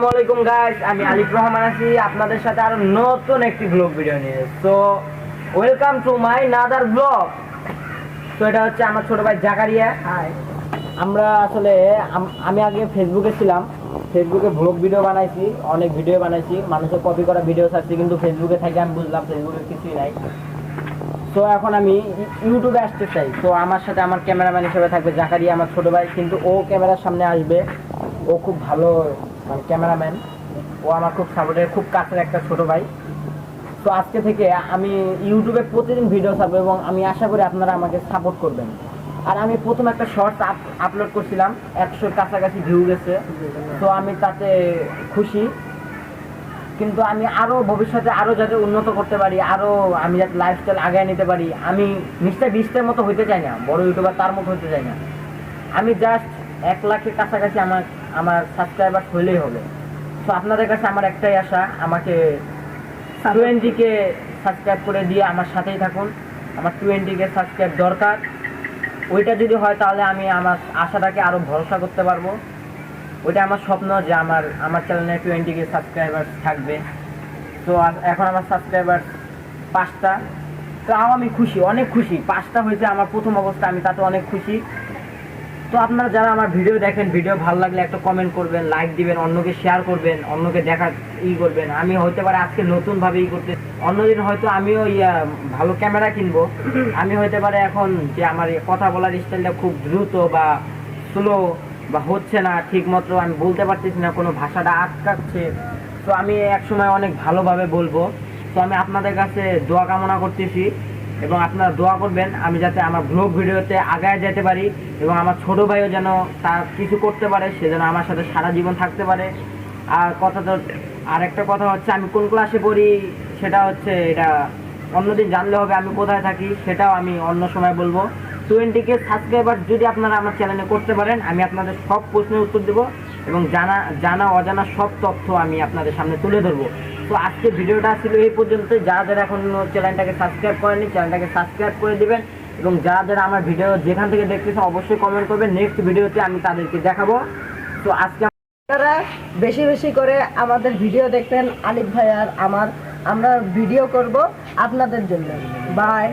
আসসালামু গাইস, আমি আলিফ রহমান আছি আপনাদের সাথে আরো নতুন একটি ব্লগ ভিডিও নিয়ে। So welcome to my another blog. তো এটা হচ্ছে আমার ছোট ভাই জাকারিয়া। আমরা আসলে আমি আগে ফেসবুকে ছিলাম, ফেসবুকে ব্লগ ভিডিও বানাইছি, অনেক ভিডিও বানাইছি, মানুষের কপি করা ভিডিও ছাড়ছি, কিন্তু ফেসবুকে থেকে আমি বুঝলাম ফেসবুকে কিছুই নাই। তো এখন আমি ইউটিউবে আসতে চাই। তো আমার সাথে আমার ক্যামেরাম্যান হিসেবে থাকবে জাকারিয়া, আমার ছোট ভাই, কিন্তু ও ক্যামেরার সামনে আসবে। ও খুব ভালো মানে ক্যামেরাম্যান, ও আমার খুব সাপোর্টের, খুব কাছের একটা ছোট ভাই। তো আজকে থেকে আমি ইউটিউবে প্রতিদিন ভিডিও ছাড়বো এবং আমি আশা করি আপনারা আমাকে সাপোর্ট করবেন। আর আমি প্রথম একটা শর্টস আপলোড করছিলাম, 100-র কাছাকাছি ভিউ গেছে। তো আমি তাতে খুশি, কিন্তু আমি আরও ভবিষ্যতে আরও যাতে উন্নত করতে পারি, আরও আমি যাতে লাইফস্টাইল আগায় নিতে পারি। আমি মিস্টার বিস্টের মতো হইতে চাই না, বড় ইউটিউবার তার মতো হইতে চাই না। আমি জাস্ট 1 লাখের কাছাকাছি আমার সাবস্ক্রাইবার হইলেই হবে। তো আপনাদের কাছে আমার একটাই আশা, আমাকে 20কে সাবস্ক্রাইব করে দিয়ে আমার সাথেই থাকুন। আমার 20কে সাবস্ক্রাইব দরকার। ওইটা যদি হয় তাহলে আমি আমার আশাটাকে আরও ভরসা করতে পারবো। ওইটা আমার স্বপ্ন যে আমার চ্যানেলে 20কে সাবস্ক্রাইবার থাকবে। তো এখন আমার সাবস্ক্রাইবার 5টা। তাও আমি খুশি, অনেক খুশি। 5টা হয়েছে আমার প্রথম অবস্থা, আমি তাতে অনেক খুশি। তো আপনারা যারা আমার ভিডিও দেখেন, ভিডিও ভালো লাগলে একটা কমেন্ট করবেন, লাইক দিবেন, অন্যকে শেয়ার করবেন, অন্যকে দেখার করবেন। আমি হইতে পারে আজকে নতুনভাবে করতে, অন্যদিন হয়তো আমিও ভালো ক্যামেরা কিনবো। আমি হইতে পারে এখন যে আমার কথা বলার স্টাইলটা খুব দ্রুত বা স্লো বা হচ্ছে না ঠিক মতো, আমি বলতে পারতেছি না, কোনো ভাষাটা আটকাচ্ছে। তো আমি একসময় অনেক ভালোভাবে বলবো। তো আমি আপনাদের কাছে দোয়া কামনা করতেছি এবং আপনারা দোয়া করবেন আমি যাতে আমার ব্লগ ভিডিওতে আগায় যেতে পারি এবং আমার ছোট ভাইও যেন তার কিছু করতে পারে, সে যেন আমার সাথে সারা জীবন থাকতে পারে। আর আর একটা কথা হচ্ছে, আমি কোন ক্লাসে পড়ি সেটা হচ্ছে, এটা অন্যদিন জানলে হবে। আমি কোথায় থাকি সেটাও আমি অন্য সময় বলবো। 20কে সাবস্ক্রাইবার যদি আপনারা আমার চ্যানেলে করতে পারেন, আমি আপনাদের সব প্রশ্নের উত্তর দেবো এবং জানা অজানা সব তথ্য আমি আপনাদের সামনে তুলে ধরবো। তো আজকে ভিডিওটা ছিল এই পর্যন্ত। যারা এখন চ্যানেলটাকে সাবস্ক্রাইব করেনি, চ্যানেলটাকে সাবস্ক্রাইব করে দিবেন এবং যারা আমার ভিডিও যেখান থেকে দেখতেছেন অবশ্যই কমেন্ট করবেন। নেক্সট ভিডিওতে আমি তাদেরকে দেখাবো। তো আজকে আপনারা বেশি বেশি করে আমাদের ভিডিও দেখবেন, আলিফ ভাই আর আমরা ভিডিও করব আপনাদের জন্য। বাই।